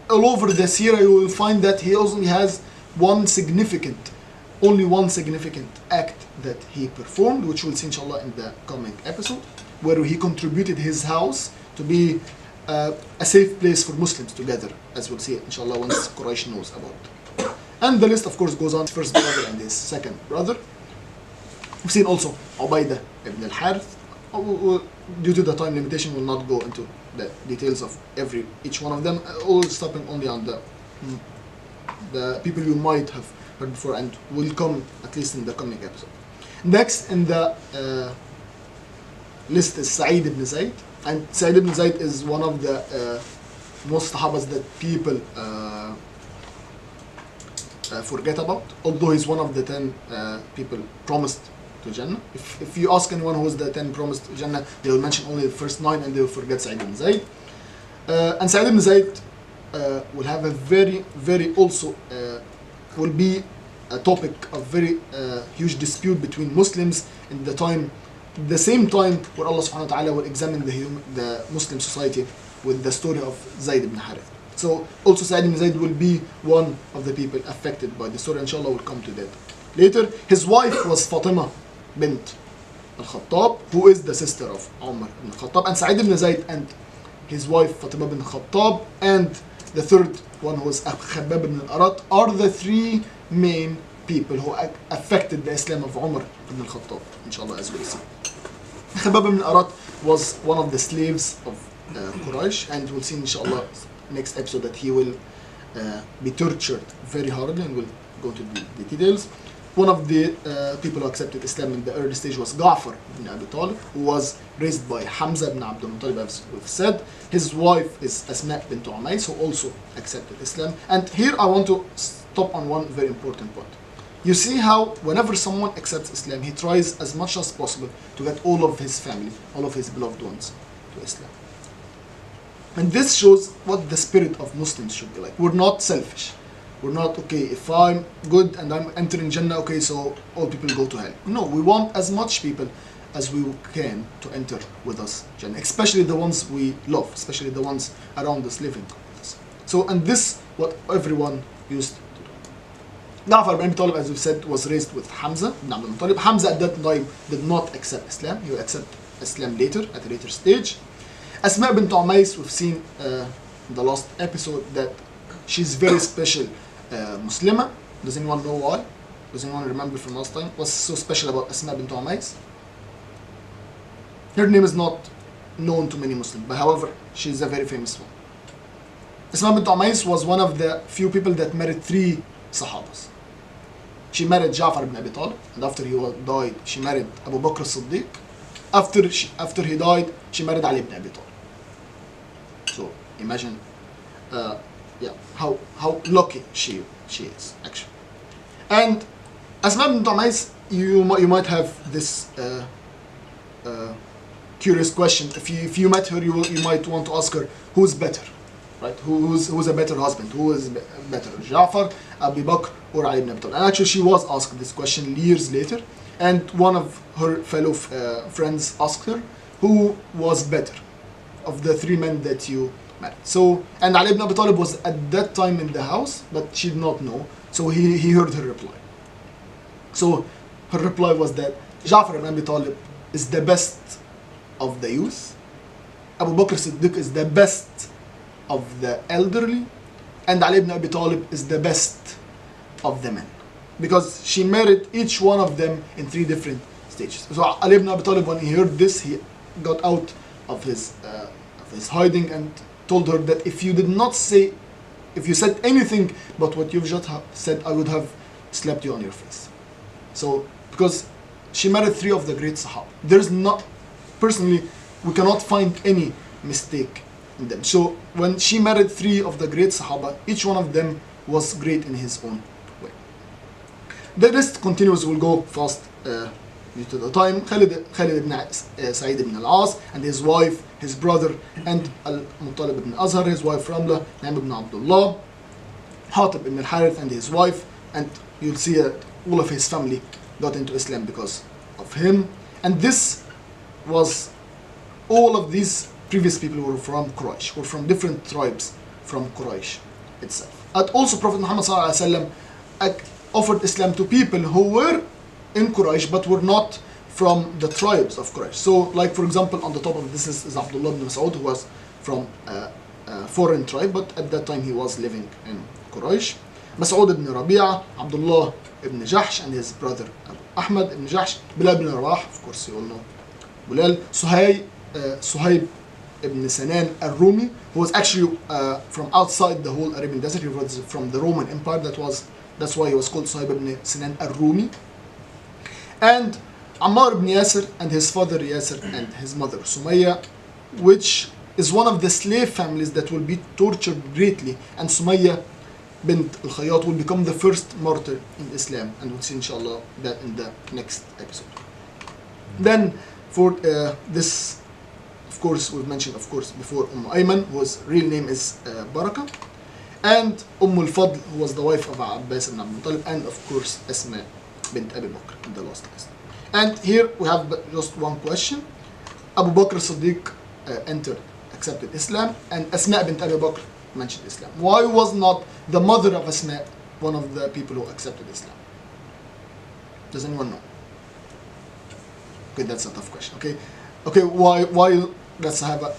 All over the Seerah you will find that he only has only one significant act that he performed, which we'll see inshallah in the coming episode, where he contributed his house to be a safe place for Muslims together, as we'll see inshallah once Quraysh knows about it. And the list of course goes on, his first brother and his second brother. We've seen also Ubaidah ibn al-Harith. Due to the time limitation, we'll not go into the details of each one of them, all stopping only on the people you might have heard before and will come at least in the coming episode. Next in the list is Sa'id ibn Zayd, and Sa'id ibn Zayd is one of the most Sahabas that people forget about, although he's one of the 10 people promised to Jannah. If you ask anyone who is the 10 promised Jannah, they will mention only the first 9 and they will forget Sa'id ibn Zayd. And Sa'id ibn Zayd will have a very also will be a topic of very huge dispute between Muslims in the same time where Allah subhanahu wa ta'ala will examine the Muslim society with the story of Zayd ibn Harith. So also Sa'id ibn Zayd will be one of the people affected by the story. Inshallah we'll come to that later. His wife was Fatima bint al-Khattab, who is the sister of Umar ibn al-Khattab, and Sa'id ibn Zayd and his wife Fatima bint al-Khattab and the third one who is Khabbab ibn al-Arat are the 3 main people who affected the Islam of Umar ibn al-Khattab, inshallah, as we'll see. Khabbab ibn al-Arat was one of the slaves of Quraysh, and we'll see inshallah next episode that he will be tortured very hardly, and we'll go to the details. One of the people who accepted Islam in the early stage was Ja'far ibn Abi Talib, who was raised by Hamza ibn Abdul Muttalib, as we've said. His wife is Asma bint Umays, who also accepted Islam. And here I want to stop on one very important point. You see how whenever someone accepts Islam, he tries as much as possible to get all of his family, all of his beloved ones to Islam. And this shows what the spirit of Muslims should be like. We're not selfish. We're not, okay, if I'm good and I'm entering Jannah, okay, so all people go to hell. No, we want as much people as we can to enter with us Jannah, especially the ones we love, especially the ones around us living with us. So, and this what everyone used to do. Ja'far ibn Abi Talib, as we said, was raised with Hamza ibn Abdul Muttalib. Hamza at that time did not accept Islam. He would accept Islam later, at a later stage. Asma bint Umays, we've seen in the last episode that she's very special Muslimah. Does anyone know why? Does anyone remember from last time? What's so special about Asma bint Umays? Her name is not known to many Muslims, but however, she's a very famous one. Asma bint Umays was one of the few people that married 3 Sahabas. She married Ja'far ibn Abi Talib, and after he died, she married Abu Bakr as-Siddiq. After he died, she married Ali ibn Abi Talib. So imagine, how lucky she is actually. And Asma bint Umays, you might have this curious question. If you met her, you might want to ask her who's better, right? Who's a better husband? Who is better, Ja'far, Abu Bakr, or Ali ibn Abi Talib? And actually, she was asked this question years later, and one of her fellow friends asked her who was better of the 3 men that you married. So, and Ali ibn Abi Talib was at that time in the house, but she did not know. So he heard her reply. So her reply was that Ja'far ibn Abi Talib is the best of the youth, Abu Bakr Siddiq is the best of the elderly, and Ali ibn Abi Talib is the best of the men. Because she married each one of them in 3 different stages. So Ali ibn Abi Talib, when he heard this, he got out of his hiding and told her that if you said anything but what you've just said, I would have slapped you on your face. So, because she married 3 of the great Sahaba. There's not, personally, we cannot find any mistake in them. So, when she married 3 of the great Sahaba, each one of them was great in his own way. The list continues, we'll go fast due to the time. Khalid ibn Sa'id ibn al-As and his wife, his brother, and Al-Muttalib ibn Azhar, his wife Ramla, Naim ibn Abdullah, Hatib ibn al-Harith and his wife, and you'll see all of his family got into Islam because of him. And this was, all of these previous people were from Quraysh, were from different tribes from Quraysh itself. And also Prophet Muhammad ﷺ offered Islam to people who were in Quraysh but were not from the tribes of Quraysh. So, like for example, on the top of this is Abdullah ibn Mas'ud, who was from a foreign tribe, but at that time he was living in Quraysh. Mas'ud ibn Rabi'ah, Abdullah ibn Jahsh, and his brother Ahmad ibn Jahsh, Bilal ibn Rabah, of course you all know Bilal, Suhaib ibn Sinan al-Rumi, who was actually from outside the whole Arabian desert. He was from the Roman Empire. That's why he was called Suhaib ibn Sinan al-Rumi. And Ammar ibn Yasir and his father Yasir and his mother Sumayya, which is one of the slave families that will be tortured greatly, and Sumayya bint al-Khayyat will become the first martyr in Islam, and we'll see inshallah that in the next episode. Then for this, of course, we've mentioned of course before Ayman, whose real name is Baraka, and al-Fadl, who was the wife of Abbas ibn Abdul Muttalib, and of course Asma bint Abi Bakr in the last list. And here we have just one question. Abu Bakr Siddiq accepted Islam, and Asma bint Abi Bakr mentioned Islam. Why was not the mother of Asma one of the people who accepted Islam? Does anyone know? Okay, that's a tough question. Okay, why? Let's have a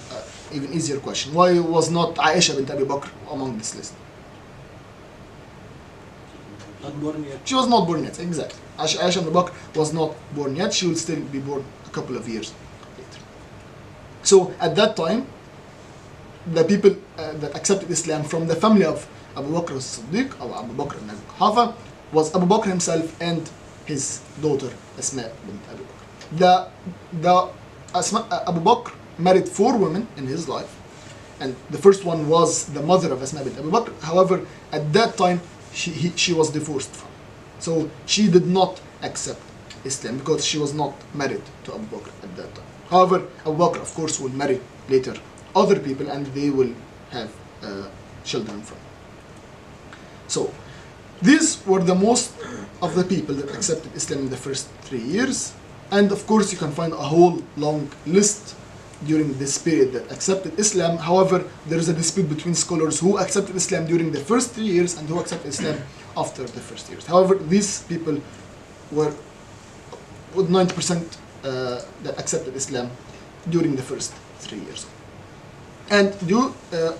even easier question. Why was not Aisha bint Abi Bakr among this list? Not born yet. She was not born yet, exactly. Aisha ibn Bakr was not born yet. She will still be born a couple of years later. So at that time, the people that accepted Islam from the family of Abu Bakr as-Siddiq, or Abu Bakr ibn Abi Quhafa, was Abu Bakr himself and his daughter Asma bint Abi Bakr. Abu Bakr married 4 women in his life, and the first one was the mother of Asma bint Abi Bakr. However, at that time, she was divorced from. So she did not accept Islam because she was not married to Abu Bakr at that time. However, Abu Bakr, of course, will marry later other people, and they will have children from. So these were the most of the people that accepted Islam in the first 3 years. And of course, you can find a whole long list during this period that accepted Islam. However, there is a dispute between scholars who accepted Islam during the first 3 years and who accepted Islam after the first years. However, these people were with 90% that accepted Islam during the first 3 years. And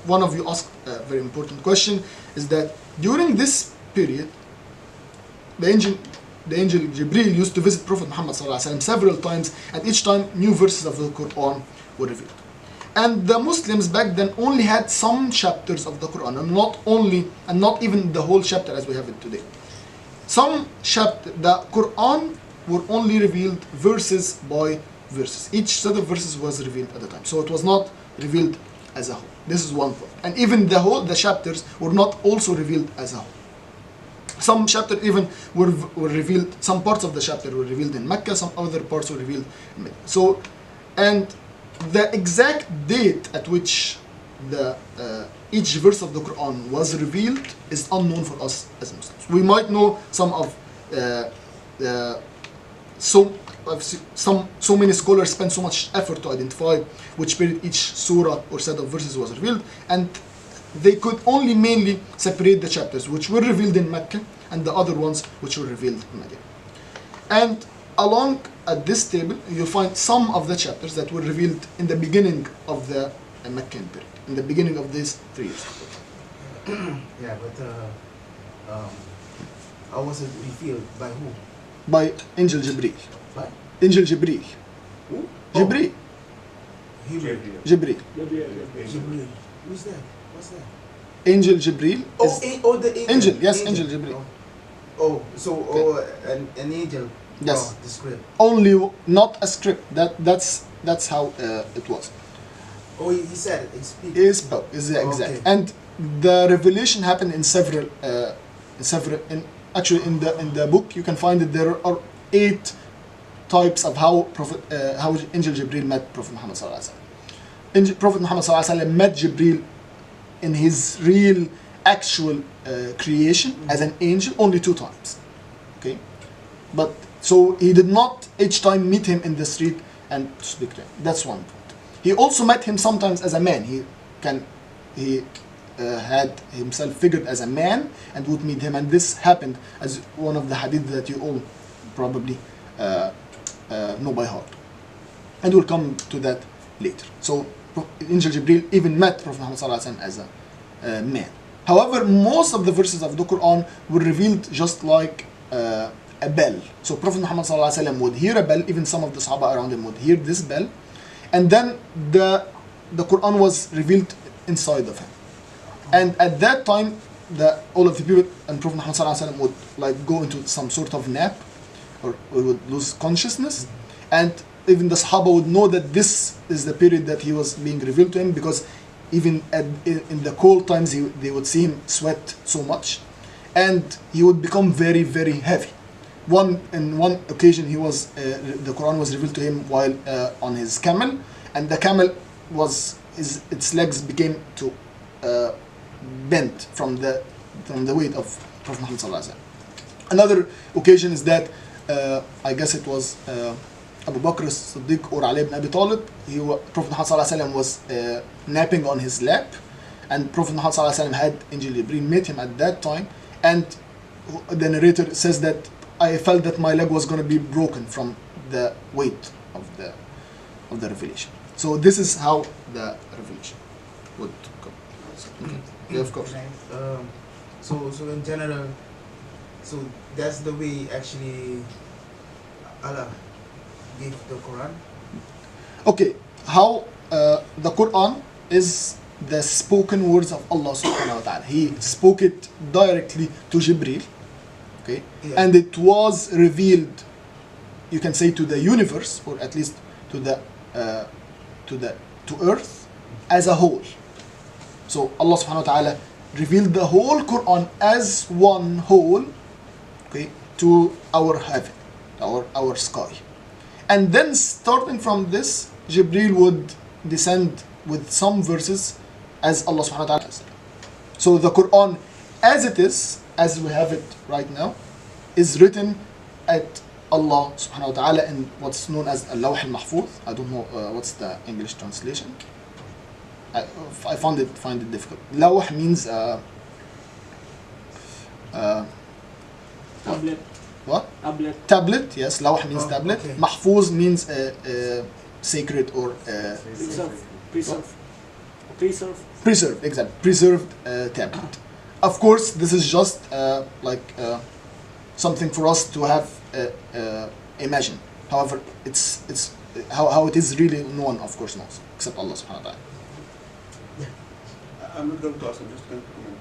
one of you asked a very important question, is that during this period, the angel Jibreel used to visit Prophet Muhammad ﷺ several times, and each time new verses of the Quran were revealed. And the Muslims back then only had some chapters of the Quran, and not even the whole chapter as we have it today. The Quran were only revealed verses by verses. Each set of verses was revealed at a time, so it was not revealed as a whole. This is one point. And even the chapters were not also revealed as a whole. Some chapters even were revealed, some parts of the chapter were revealed in Mecca, some other parts were revealed in Medina. So, and the exact date at which each verse of the Quran was revealed is unknown for us as Muslims. We might know some of so many scholars spend so much effort to identify which period each surah or set of verses was revealed, and they could only mainly separate the chapters which were revealed in Mecca and the other ones which were revealed in Medina. And along at this table, you'll find some of the chapters that were revealed in the beginning of the Meccan period, in the beginning of these 3 years. Yeah, but how was it revealed? By who? By Angel Jibreel. By? Angel Jibreel. Who? Jibreel. Jibreel. Jibreel. Who's that? What's that? Angel Jibreel Oh, is the angel. angel. Yes, Angel Jibreel. An angel. Yes. Oh, the script. Only not a script. That's how it was. Oh, he said it. He spoke. Is the exact. Okay. And the revelation happened in several. Actually, in the book you can find that there are 8 types of how Angel Jibreel met Prophet Muhammad ﷺ. Prophet Muhammad ﷺ met Jibreel in his real, actual creation as an angel only 2 times. Okay, But so he did not each time meet him in the street and speak to him. That's one point. He also met him sometimes as a man. He had himself figured as a man and would meet him, and this happened as one of the hadith that you all probably know by heart. And we'll come to that later. So Angel Jibril even met Prophet Muhammad ﷺ as a man. However, most of the verses of the Quran were revealed just like a bell. So Prophet Muhammad ﷺ would hear a bell, even some of the Sahaba around him would hear this bell, and then the Quran was revealed inside of him. And at that time, all of the people and Prophet Muhammad ﷺ would like go into some sort of nap, or would lose consciousness, and even the Sahaba would know that this is the period that he was being revealed to him, because even in the cold times they would see him sweat so much, and he would become very, very heavy. In one occasion, the Quran was revealed to him while on his camel, and the camel its legs became to bent from the weight of Prophet Muhammad ﷺ. Another occasion is that I guess it was Abu Bakr as-Siddiq or Ali ibn Abi Talib. Prophet Muhammad ﷺ was napping on his lap, and Prophet Muhammad ﷺ had Angel Jibreel meet him at that time, and the narrator says that I felt that my leg was going to be broken from the weight of the revelation. So this is how the revelation would go. Okay. Yeah, of course. So in general, so that's the way actually Allah gave the Quran. Okay, how the Quran is the spoken words of Allah subhanahu wa ta'ala. He spoke it directly to Jibreel, okay, Yeah. and it was revealed, you can say, to the universe, or at least to earth as a whole. So Allah subhanahu wa ta'ala revealed the whole Quran as one whole, okay, to our heaven, our sky. And then starting from this, Jibreel would descend with some verses as Allah subhanahu wa ta'ala said. So the Quran as it is, as we have it right now, is written at Allah subhanahu wa ta'ala in what's known as Al-Lawh al-Mahfuz. I don't know what's the English translation. I find it difficult. Lawh means Tablet. what? Tablet. Tablet, yes. Lawh means Oh, tablet. okay. Mahfuz means sacred or preserved, exactly. Preserved tablet. Of course, this is just something for us to have imagine. However, it's how it is really, no one, of course, knows except Allah subhanahu wa ta'ala. I'm not going to ask, I'm just going to comment.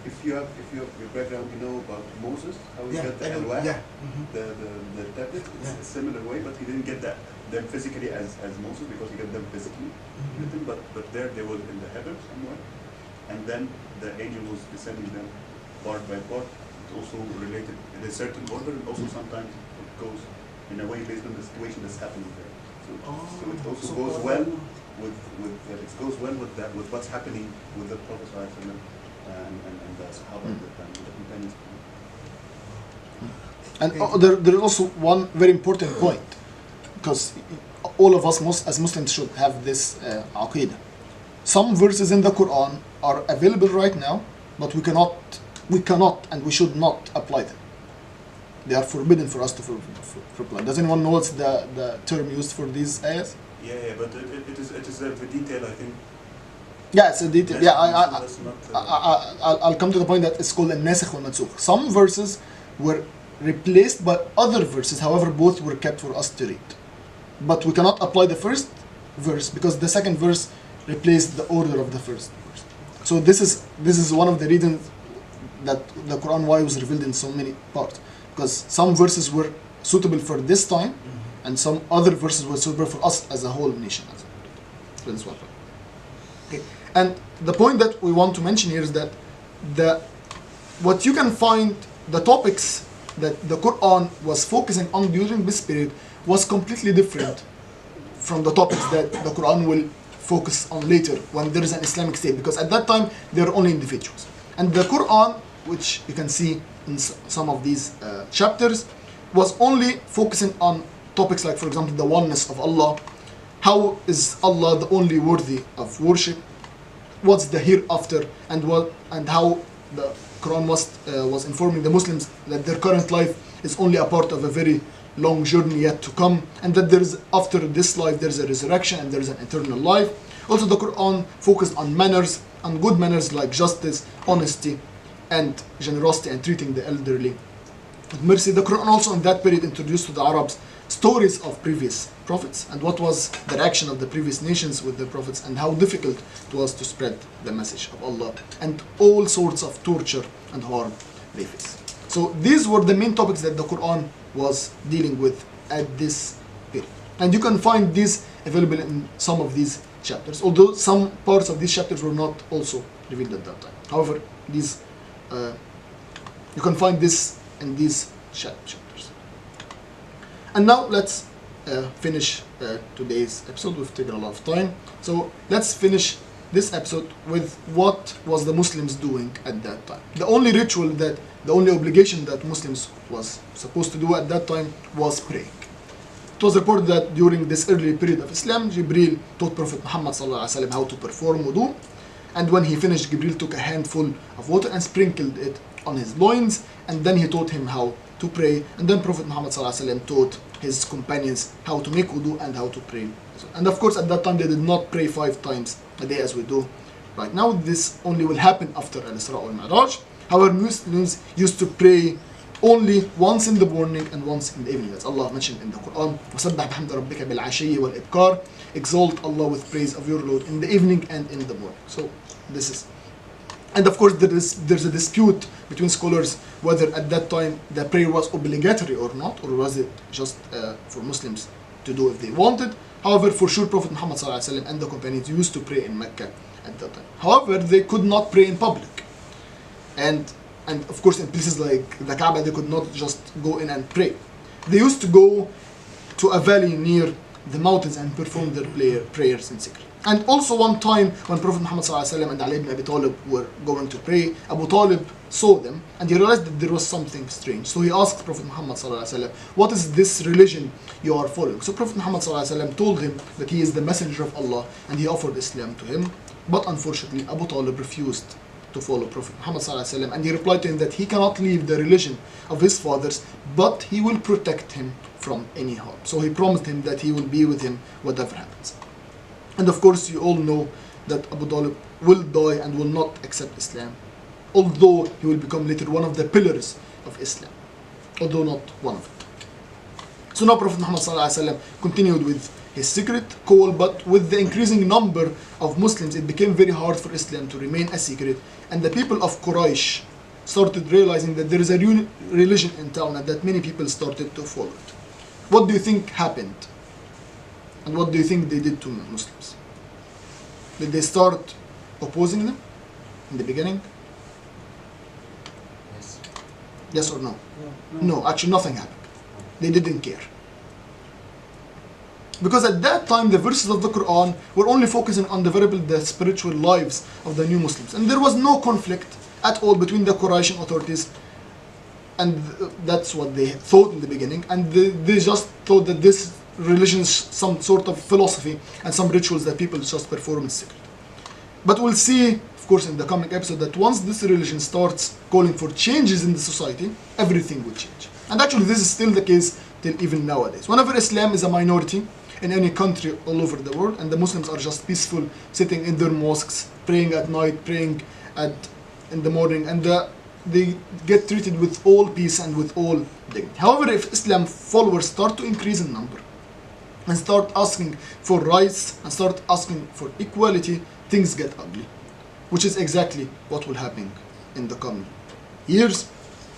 If you have your background, you know about Moses, how he got the alwah, the tablet, it's a similar way, but he didn't get them physically as Moses, because he got them physically written, but there they were in the heavens somewhere, and then the angel was descending them part by part. It's also related in a certain order, and also sometimes it goes in a way based on the situation that's happening there. So it also goes well with what's happening with the Prophet ﷺ and the Sahaba at the time, with the companions. And there is also one very important point, because all of us as Muslims should have this aqidah. Some verses in the Quran are available right now, but we cannot and we should not apply them. They are forbidden for us to apply. Does anyone know what's the term used for these ayahs? Yeah, but it is a detail, I think. Yeah, it's a detail. That's I'll come to the point that it's called al-nasikh wal-mansukh. Some verses were replaced by other verses, however, both were kept for us to read. But we cannot apply the first verse because the second verse replaced the order of the first verse. So this is one of the reasons that the Quran why was revealed in so many parts, because some verses were suitable for this time, and some other verses were suitable for us as a whole nation. Okay. And the point that we want to mention here is that what you can find, the topics that the Quran was focusing on during this period was completely different from the topics that the Quran will focus on later when there is an Islamic state, because at that time they are only individuals. And the Quran, which you can see in some of these chapters, was only focusing on topics like, for example, the oneness of Allah. How is Allah the only worthy of worship? What's the hereafter, and how the Quran was informing the Muslims that their current life is only a part of a very long journey yet to come, and that there is, after this life, there is a resurrection and there is an eternal life. Also, the Quran focused on manners, on good manners like justice, honesty, and generosity, and treating the elderly with mercy. The Quran also in that period introduced to the Arabs stories of previous prophets and what was the reaction of the previous nations with the prophets, and how difficult it was to spread the message of Allah, and all sorts of torture and harm they face. So these were the main topics that the Quran was dealing with at this period. And you can find these available in some of these chapters, although some parts of these chapters were not also revealed at that time. However, these you can find this in these chapters. And now let's finish today's episode. We've taken a lot of time, so let's finish this episode with what was the Muslims doing at that time. The only ritual, that the only obligation that Muslims was supposed to do at that time was praying. It was reported that during this early period of Islam, Jibril taught Prophet Muhammad ﷺ how to perform wudu, and when he finished, Jibril took a handful of water and sprinkled it on his loins, and then he taught him how to pray, and then Prophet Muhammad ﷺ taught his companions how to make wudu and how to pray. And of course, at that time they did not pray 5 times a day as we do right now. This only will happen after Al-Isra al-Mi'raj. However, Muslims used to pray only once in the morning and once in the evening, as Allah mentioned in the Quran. وَسَبَّحْ بِحَمْدِ رَبِّكَ بِالْعَشِيِّ وَالْإِبْكَارِ. Exalt Allah with praise of your Lord in the evening and in the morning. So this is, and of course there's a dispute between scholars whether at that time the prayer was obligatory or not, or was it just for Muslims to do if they wanted. However, for sure Prophet Muhammad ﷺ and the companions used to pray in Mecca at that time. However, they could not pray in public, and of course in places like the Kaaba they could not just go in and pray. They used to go to a valley near the mountains and perform their prayers in secret. And also one time when Prophet Muhammad ﷺ and Ali ibn Abi Talib were going to pray, Abu Talib saw them and he realized that there was something strange. So he asked Prophet Muhammad ﷺ, what is this religion you are following? So Prophet Muhammad ﷺ told him that he is the messenger of Allah, and he offered Islam to him. But unfortunately, Abu Talib refused to follow Prophet Muhammad ﷺ, and he replied to him that he cannot leave the religion of his fathers, but he will protect him from any harm. So he promised him that he will be with him whatever happens. And of course, you all know that Abu Talib will die and will not accept Islam, although he will become later one of the pillars of Islam, although not one of them. So now Prophet Muhammad ﷺ continued with his secret call, but with the increasing number of Muslims, it became very hard for Islam to remain a secret, and the people of Quraysh started realizing that there is a new religion in town and that many people started to follow it. What do you think happened? And what do you think they did to Muslims? Did they start opposing them in the beginning? Yes. Yes or no? No, actually nothing happened. They didn't care. Because at that time the verses of the Quran were only focusing on developing the spiritual lives of the new Muslims. And there was no conflict at all between the Quraysh authorities, and that's what they thought in the beginning. And they just thought that this religion is some sort of philosophy and some rituals that people just perform in secret. But we'll see, of course, in the coming episode that once this religion starts calling for changes in the society, everything will change. And actually this is still the case till even nowadays. Whenever Islam is a minority in any country all over the world, and the Muslims are just peaceful, sitting in their mosques, praying at night, praying in the morning, and they get treated with all peace and with all dignity. However, if Islam followers start to increase in number, and start asking for rights, and start asking for equality, things get ugly, which is exactly what will happen in the coming years.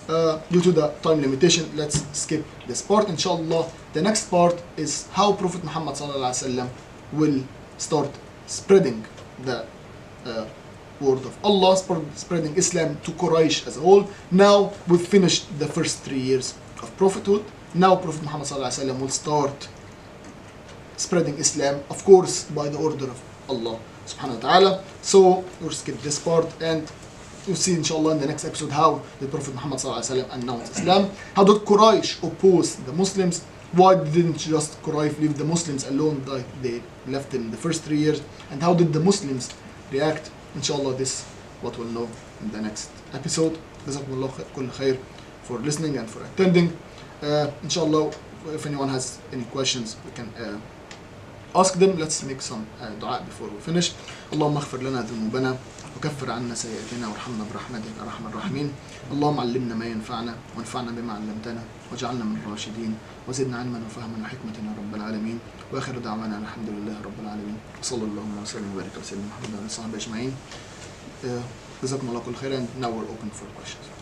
Due to the time limitation, let's skip this part. Inshallah, the next part is how Prophet Muhammad ﷺ will start spreading the word of Allah, spreading Islam to Quraysh as a whole. Now we've finished the first 3 years of prophethood. Now Prophet Muhammad ﷺ will start spreading Islam, of course, by the order of Allah subhanahu wa ta'ala. So we'll skip this part, and you'll see inshallah in the next episode how the Prophet Muhammad ﷺ announced Islam. How did Quraysh oppose the Muslims? Why didn't just Quraysh leave the Muslims alone like they left in the first 3 years? And how did the Muslims react? Inshallah, this what we'll know in the next episode. Jazakumullah kull khair for listening and for attending. Inshallah, if anyone has any questions, we can ask them. Let's make some dua before we finish. اللهم اغفر لنا ذنوبنا وكفر عنا سيئاتنا وارحمنا برحمتك ارحم الراحمين. اللهم علمنا ما ينفعنا وانفعنا بما علمتنا واجعلنا من الراشدين وزدنا علما وفهما وحكمة يا رب العالمين. واخر دعوانا الحمد لله رب العالمين وصلى الله وسلم وبارك على سيدنا محمد وعلى اله وصحبه اجمعين. جزاكم الله كل خير, and now we're open for questions.